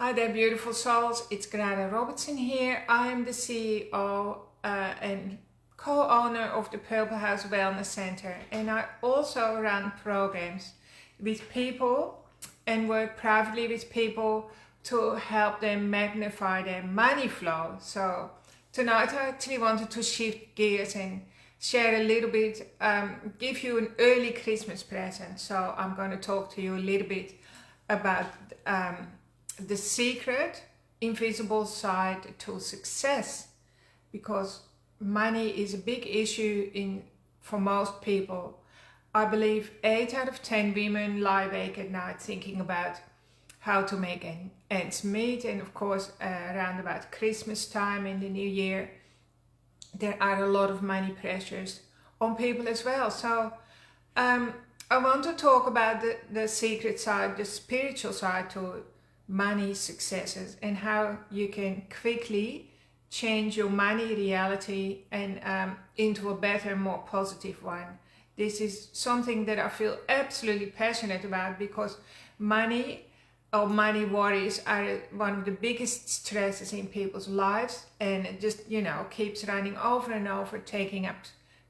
Hi there, beautiful souls. It's Grada Robertson here. I'm the CEO and co-owner of the Purple House Wellness Center, and I also run programs with people and work privately with people to help them magnify their money flow. So tonight I actually wanted to shift gears and share a little bit, give you an early Christmas present. So I'm going to talk to you a little bit about the secret, invisible side to success, because money is a big issue for most people. I believe 8 out of 10 women lie awake at night thinking about how to make ends meet, and of course around about Christmas time and the new year there are a lot of money pressures on people as well. So I want to talk about the secret side, the spiritual side to money successes, and how you can quickly change your money reality and into a better, more positive one. This is something that I feel absolutely passionate about, because money or money worries are one of the biggest stresses in people's lives, and it just, keeps running over and over, taking up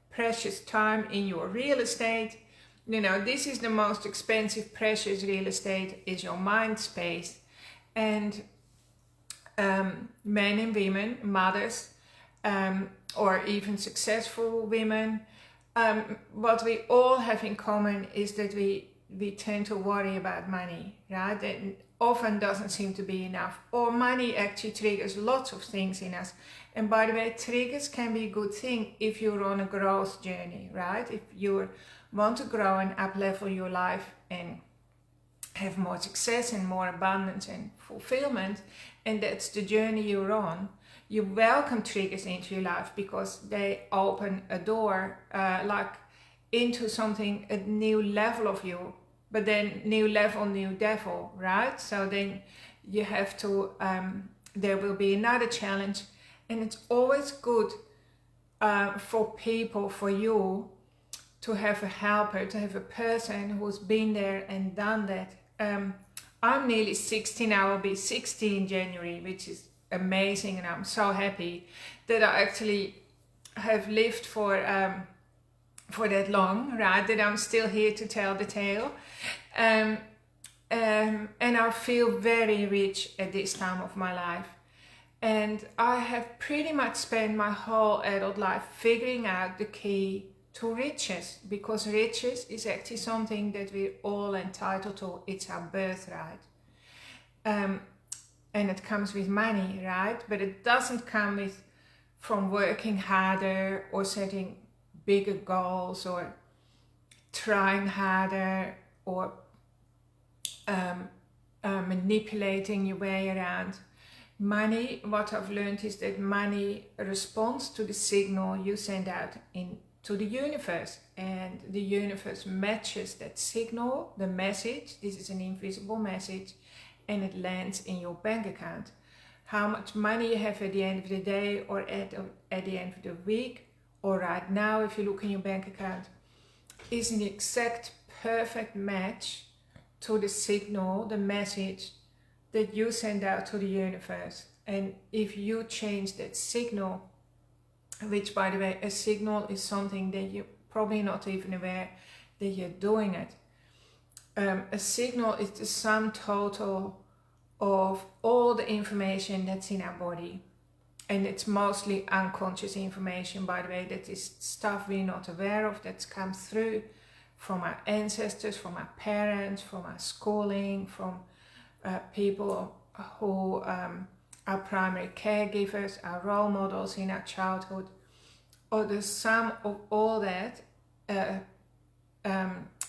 precious time in your real estate. This is the most expensive, precious real estate, is your mind space. And men and women, mothers, or even successful women, what we all have in common is that we tend to worry about money, right? And often doesn't seem to be enough, or money actually triggers lots of things in us. And by the way, triggers can be a good thing if you're on a growth journey, right? If you want to grow and up level your life and have more success and more abundance and fulfillment, and that's the journey you're on, you welcome triggers into your life, because they open a door like into something, a new level of you. But then new level, new devil, right? So then you have to, there will be another challenge. And it's always good for people, for you, to have a helper, to have a person who's been there and done that. I'm nearly 60 now. I'll be 60 in January, which is amazing, and I'm so happy that I actually have lived for that long, right? That I'm still here to tell the tale, and I feel very rich at this time of my life. And I have pretty much spent my whole adult life figuring out the key to riches, because riches is actually something that we're all entitled to. It's our birthright, and it comes with money, right? But it doesn't come from working harder or setting bigger goals or trying harder or manipulating your way around. Money, what I've learned is that money responds to the signal you send out to the universe, and the universe matches that signal, the message. This is an invisible message, and it lands in your bank account. How much money you have at the end of the day, or at the end of the week, or right now if you look in your bank account, is an exact perfect match to the signal, the message that you send out to the universe. And if you change that signal, which, by the way, a signal is something that you're probably not even aware that you're doing it. A signal is the sum total of all the information that's in our body. And it's mostly unconscious information, by the way. That is stuff we're not aware of, that's come through from our ancestors, from our parents, from our schooling, from people who our primary caregivers, our role models in our childhood, or the sum of all that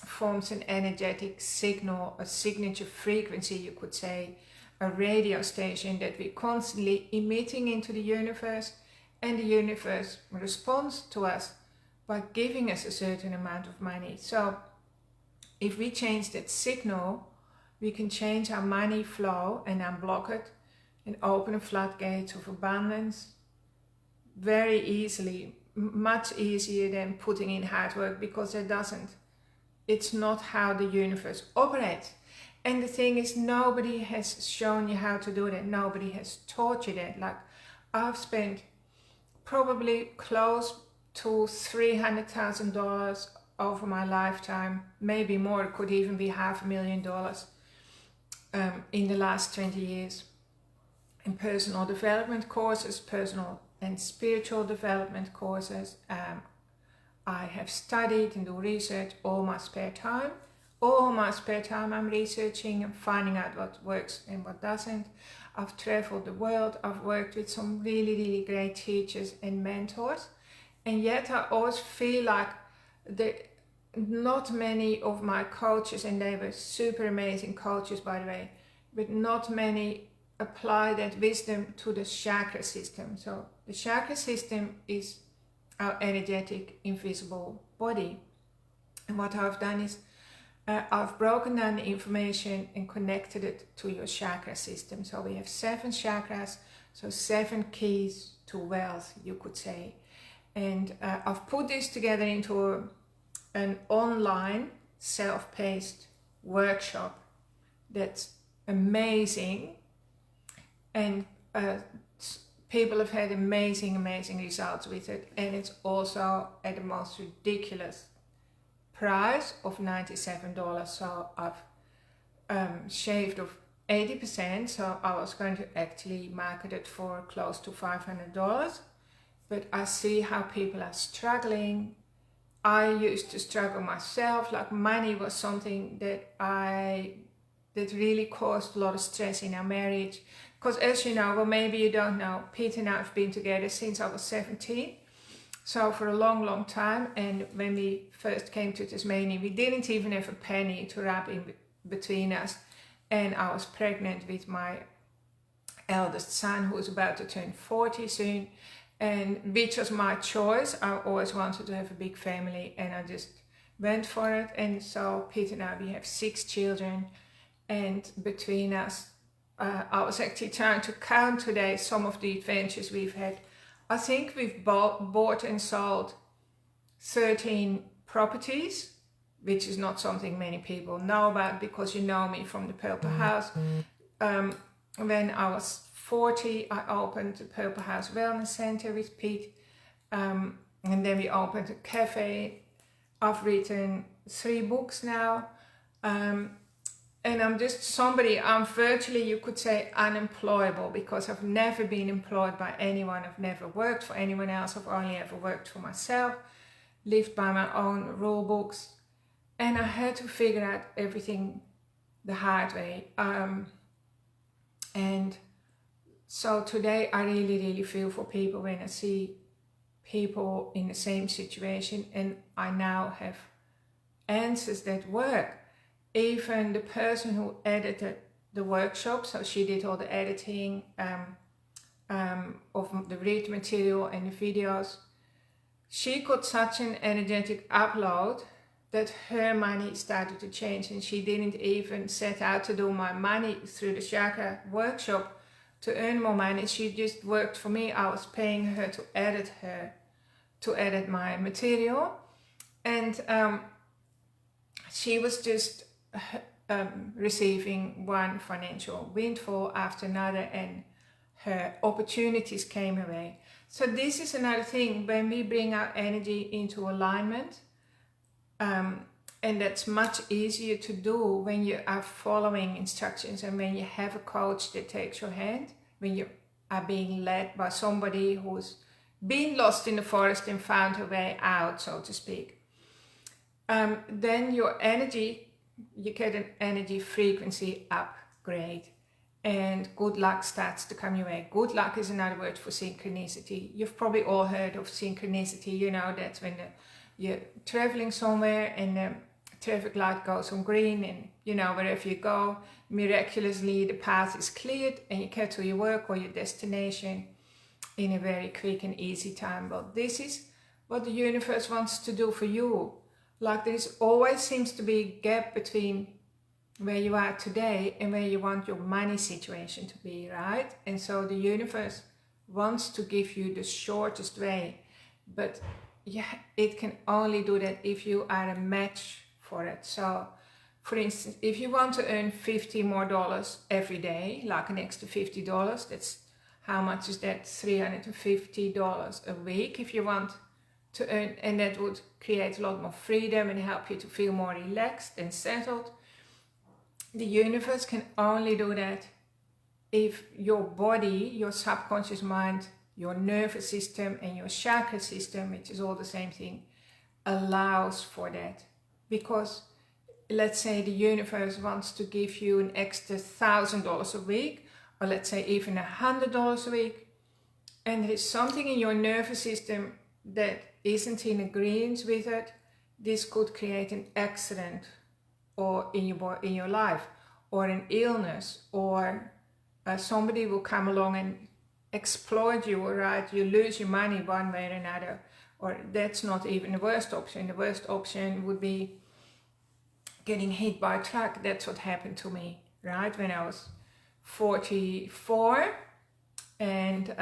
forms an energetic signal, a signature frequency, you could say, a radio station that we're constantly emitting into the universe, and the universe responds to us by giving us a certain amount of money. So if we change that signal, we can change our money flow and unblock it, and open a floodgate of abundance very easily, much easier than putting in hard work, because it's not how the universe operates. And the thing is, nobody has shown you how to do that. Nobody has taught you that. Like, I've spent probably close to $300,000 over my lifetime, maybe more. It could even be $500,000 in the last 20 years in personal development courses, personal and spiritual development courses. I have studied and do research all my spare time. All my spare time I'm researching and finding out what works and what doesn't. I've traveled the world. I've worked with some really, really great teachers and mentors. And yet I always feel like not many of my coaches, and they were super amazing coaches by the way, but not many apply that wisdom to the chakra system. So the chakra system is our energetic, invisible body. And what I've done is I've broken down the information and connected it to your chakra system. So we have 7 chakras, so 7 keys to wealth, you could say. And I've put this together into an online self-paced workshop that's amazing, and people have had amazing results with it. And it's also at the most ridiculous price of $97. So I've shaved off 80%. So I was going to actually market it for close to $500, but I see how people are struggling. I used to struggle myself. Like, money was something that really caused a lot of stress in our marriage. Because as you know, well, maybe you don't know, Pete and I have been together since I was 17. So for a long time. And when we first came to Tasmania, we didn't even have a penny to rub in between us. And I was pregnant with my eldest son, who's about to turn 40 soon. And which was my choice. I always wanted to have a big family, and I just went for it. And so Pete and I, we have 6 children. And between us, I was actually trying to count today some of the adventures we've had. I think we've bought and sold 13 properties, which is not something many people know about, because you know me from the Purple House. When I was 40, I opened the Purple House Wellness Center with Pete, and then we opened a cafe. I've written 3 books now, and I'm just somebody, I'm virtually, you could say, unemployable, because I've never been employed by anyone. I've never worked for anyone else. I've only ever worked for myself, lived by my own rule books, and I had to figure out everything the hard way. And so today I really feel for people when I see people in the same situation, and I now have answers that work. Even the person who edited the workshop, so she did all the editing of the read material and the videos, she got such an energetic upload that her money started to change, and she didn't even set out to do my money through the chakra workshop to earn more money. She just worked for me. I was paying her to edit my material, and she was just receiving one financial windfall after another, and her opportunities came her way. So this is another thing, when we bring our energy into alignment, and that's much easier to do when you are following instructions, and when you have a coach that takes your hand, when you are being led by somebody who's been lost in the forest and found her way out, so to speak. Then your energy, you get an energy frequency upgrade, and good luck starts to come your way. Good luck is another word for synchronicity. You've probably all heard of synchronicity. You know, that's when you're traveling somewhere and the traffic light goes on green, and you know, wherever you go, miraculously the path is cleared and you get to your work or your destination in a very quick and easy time. Well, this is what the universe wants to do for you. Like, there always seems to be a gap between where you are today and where you want your money situation to be, right? And so the universe wants to give you the shortest way, but yeah, it can only do that if you are a match for it. So For instance, if you want to earn $50 more every day, like an extra $50, that's how much is that? $350 a week if you want to earn, and that would create a lot more freedom and help you to feel more relaxed and settled. The universe can only do that if your body, your subconscious mind, your nervous system and your chakra system, which is all the same thing, allows for that. Because let's say the universe wants to give you an extra $1,000 a week, or let's say even $100 a week, and there is something in your nervous system that isn't in agreement with it, this could create an accident or in your life, or an illness, or somebody will come along and exploit you, right? You lose your money one way or another, or that's not even the worst option. The worst option would be getting hit by a truck. That's what happened to me, right? When I was 44, and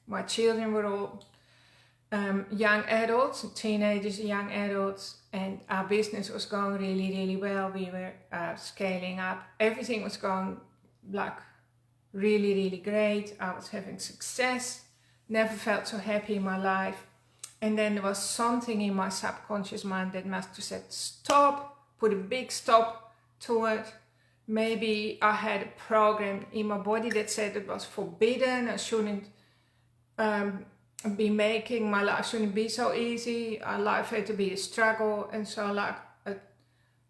my children were all young adults, teenagers, young adults, and our business was going really, really well. We were scaling up. Everything was going like really, really great. I was having success. Never felt so happy in my life. And then there was something in my subconscious mind that must have said stop, put a big stop to it. Maybe I had a program in my body that said it was forbidden. I shouldn't be making my life, shouldn't be so easy. Our life had to be a struggle. And so like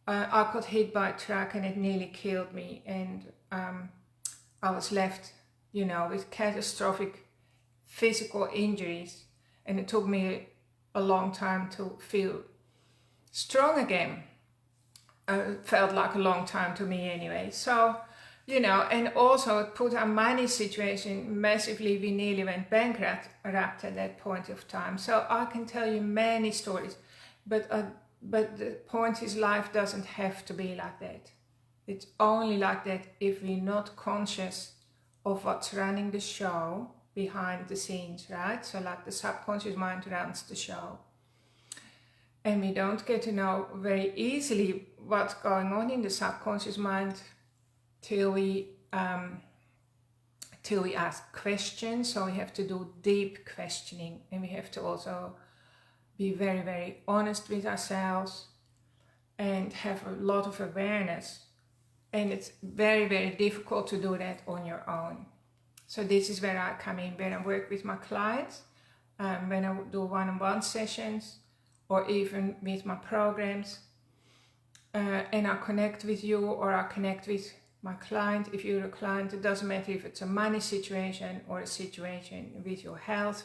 I got hit by a truck and it nearly killed me. And I was left, you know, with catastrophic physical injuries. And it took me a long time to feel strong again. It felt like a long time to me anyway. So, you know, and also it put our money situation massively. We nearly went bankrupt at that point of time. So I can tell you many stories, but the point is, life doesn't have to be like that. It's only like that if we're not conscious of what's running the show behind the scenes, right? So like the subconscious mind runs the show. And we don't get to know very easily what's going on in the subconscious mind till we ask questions. So we have to do deep questioning, and we have to also be very, very honest with ourselves and have a lot of awareness. And it's very, very difficult to do that on your own. So this is where I come in, when I work with my clients, when I do one-on-one sessions, or even with my programs, and I connect with you, or I connect with my client. If you're a client, it doesn't matter if it's a money situation or a situation with your health.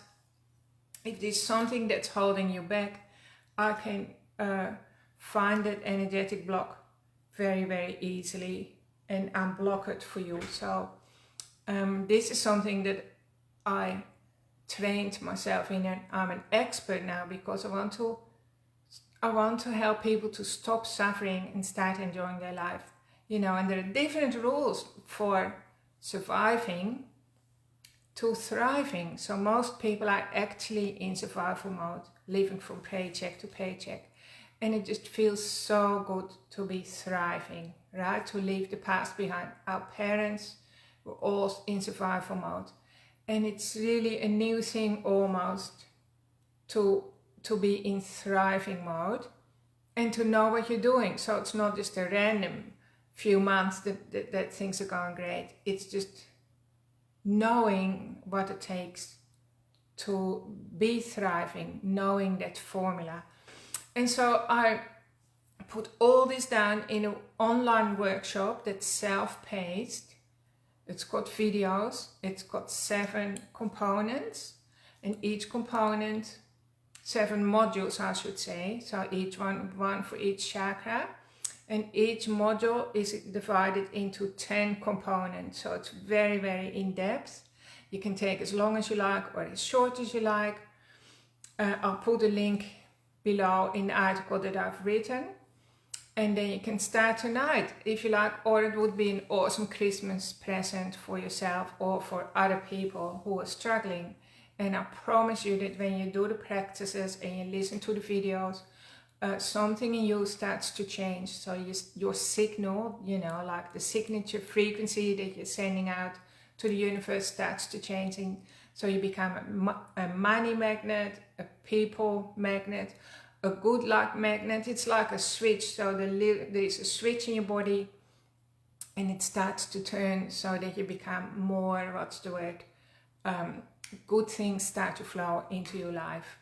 If there's something that's holding you back, I can find that energetic block very, very easily and unblock it for you. So this is something that I trained myself in, and I'm an expert now, because I want to help people to stop suffering and start enjoying their life. You know, and there are different rules for surviving to thriving. So most people are actually in survival mode, living from paycheck to paycheck. And it just feels so good to be thriving, right? To leave the past behind. Our parents were all in survival mode. And it's really a new thing almost to be in thriving mode and to know what you're doing. So it's not just a random few months that things are going great. It's just knowing what it takes to be thriving, knowing that formula. And so I put all this down in an online workshop that's self-paced. It's got videos, it's got 7 components, and each component, 7 modules I should say, so each one for each chakra, and each module is divided into 10 components, so it's very, very in-depth. You can take as long as you like or as short as you like. I'll put a link below in the article that I've written, and then you can start tonight if you like, or it would be an awesome Christmas present for yourself or for other people who are struggling. And I promise you that when you do the practices and you listen to the videos, something in you starts to change. So your signal, like the signature frequency that you're sending out to the universe starts to change. So you become a money magnet, a people magnet, a good luck magnet. It's like a switch. So there's a switch in your body, and it starts to turn so that you become more, what's the word? Good things start to flow into your life.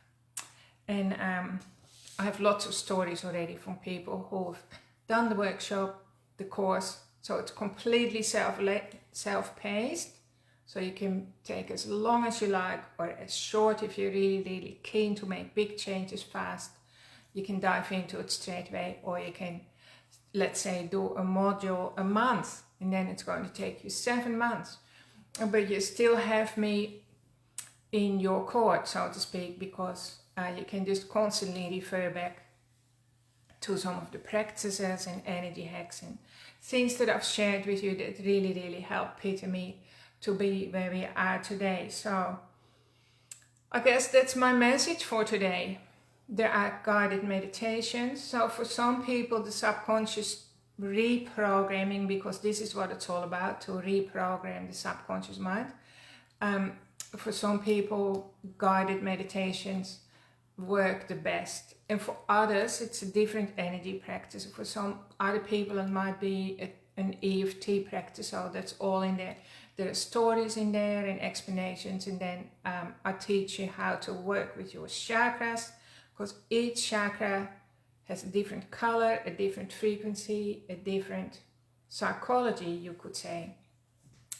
And I have lots of stories already from people who've done the workshop, the course. So it's completely self-paced. So you can take as long as you like, or as short if you're really, really keen to make big changes fast. You can dive into it straight away, or you can, let's say, do a module a month, and then it's going to take you 7 months. But you still have me in your court, so to speak, because you can just constantly refer back to some of the practices and energy hacks and things that I've shared with you that really, really help Pete and me to be where we are today. So I guess that's my message for today. There are guided meditations. So for some people, the subconscious reprogramming, because this is what it's all about, to reprogram the subconscious mind. For some people, guided meditations work the best. And for others, it's a different energy practice. For some other people, it might be an EFT practice. So that's all in there. There are stories in there and explanations. And then I teach you how to work with your chakras, because each chakra has a different color, a different frequency, a different psychology, you could say.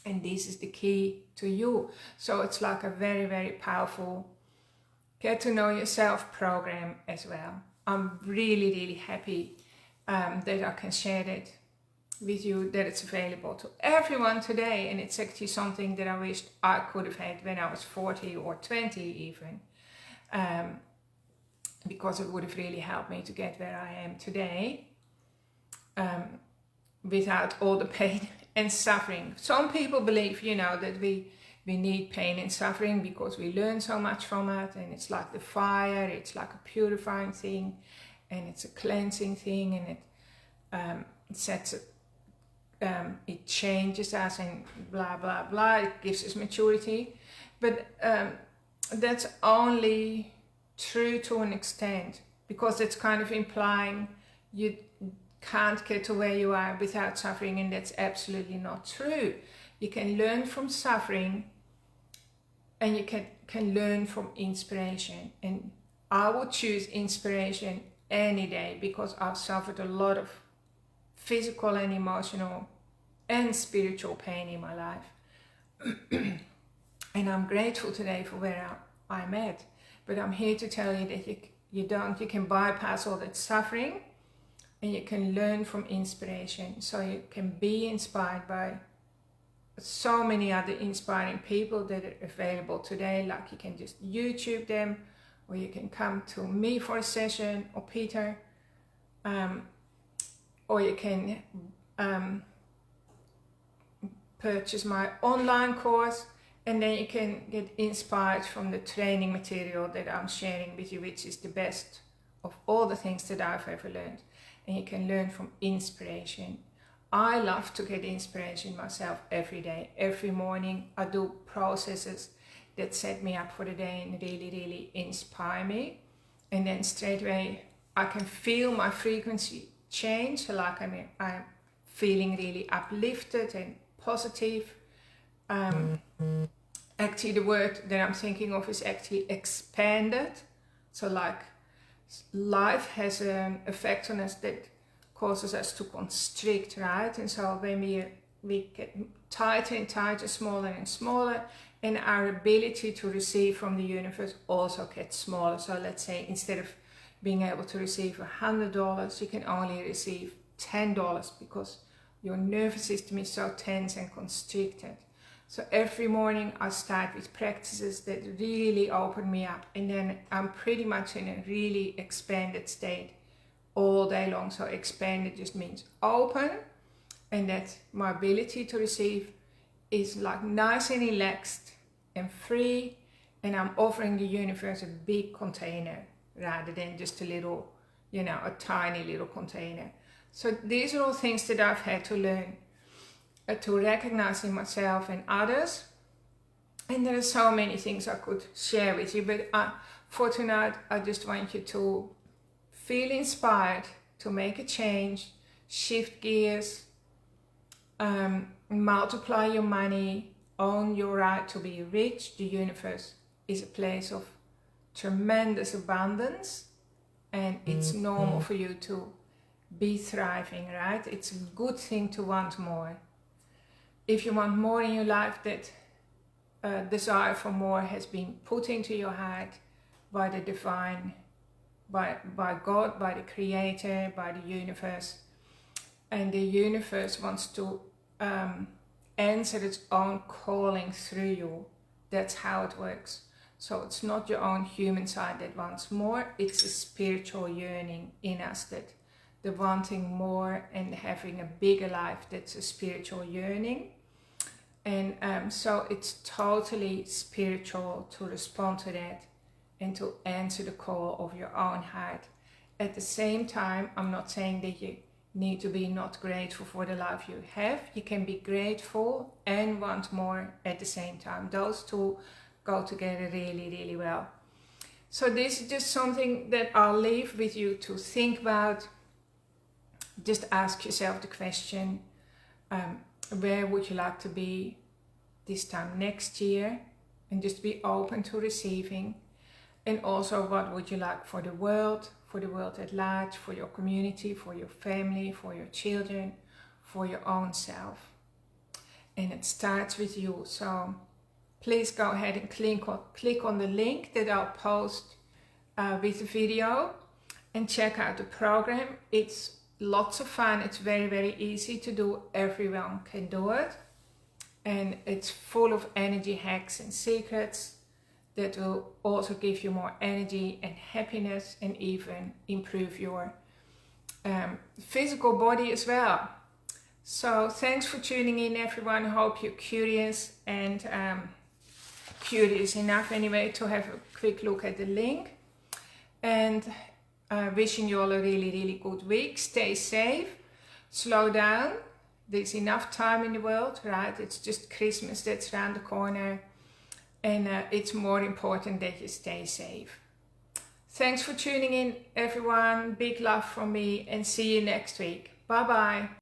And this is the key to you. So it's like a very, very powerful get to know yourself program as well. I'm really, really happy that I can share that with you, that it's available to everyone today. And it's actually something that I wished I could have had when I was 40 or 20 even. Because it would have really helped me to get where I am today, without all the pain and suffering. Some people believe, that we need pain and suffering because we learn so much from it, and it's like the fire, it's like a purifying thing, and it's a cleansing thing, and it changes us and blah, blah, blah, it gives us maturity. But that's only true to an extent, because it's kind of implying you can't get to where you are without suffering, and that's absolutely not true. You can learn from suffering, and you can learn from inspiration. And I would choose inspiration any day, because I've suffered a lot of physical and emotional and spiritual pain in my life. And I'm grateful today for where I'm at. But I'm here to tell you that you can bypass all that suffering, and you can learn from inspiration. So you can be inspired by so many other inspiring people that are available today. Like you can just YouTube them, or you can come to me for a session, or Peter, or you can purchase my online course. And then you can get inspired from the training material that I'm sharing with you, which is the best of all the things that I've ever learned. And you can learn from inspiration. I love to get inspiration myself every day. Every morning I do processes that set me up for the day and really, really inspire me. And then straight away I can feel my frequency change. So like I'm feeling really uplifted and positive. Actually, the word that I'm thinking of is actually expanded. So like life has an effect on us that causes us to constrict, right? And so when we get tighter and tighter, smaller and smaller, and our ability to receive from the universe also gets smaller. So let's say instead of being able to receive $100, you can only receive $10, because your nervous system is so tense and constricted. So every morning I start with practices that really open me up, and then I'm pretty much in a really expanded state all day long. So expanded just means open, and that my ability to receive is like nice and relaxed and free, and I'm offering the universe a big container rather than just a little you know, a tiny little container. So these are all things that I've had to learn to recognize in myself and others. And there are so many things I could share with you, but for tonight, I just want you to feel inspired to make a change, shift gears, multiply your money, own your right to be rich. The universe is a place of tremendous abundance, and it's normal for you to be thriving, right? It's a good thing to want more. If you want more in your life, that desire for more has been put into your heart by the divine, by God, by the Creator, by the universe. And the universe wants to answer its own calling through you. That's how it works. So it's not your own human side that wants more, it's a spiritual yearning in us, that the wanting more and having a bigger life, that's a spiritual yearning. And so it's totally spiritual to respond to that and to answer the call of your own heart. At the same time, I'm not saying that you need to be not grateful for the life you have. You can be grateful and want more at the same time. Those two go together really, really well. So this is just something that I'll leave with you to think about. Just ask yourself the question, where would you like to be this time next year? And just be open to receiving. And also, what would you like for the world at large, for your community, for your family, for your children, for your own self? And it starts with you. So please go ahead and click on the link that I'll post with the video and check out the program. It's lots of fun. It's very, very easy to do. Everyone can do it. And it's full of energy hacks and secrets that will also give you more energy and happiness, and even improve your physical body as well. So thanks for tuning in, everyone. I hope you're curious, and curious enough anyway to have a quick look at the link. And wishing you all a really, really good week. Stay safe, slow down. There's enough time in the world, right? It's just Christmas that's around the corner. And it's more important that you stay safe. Thanks for tuning in, everyone. Big love from me, and see you next week. Bye bye.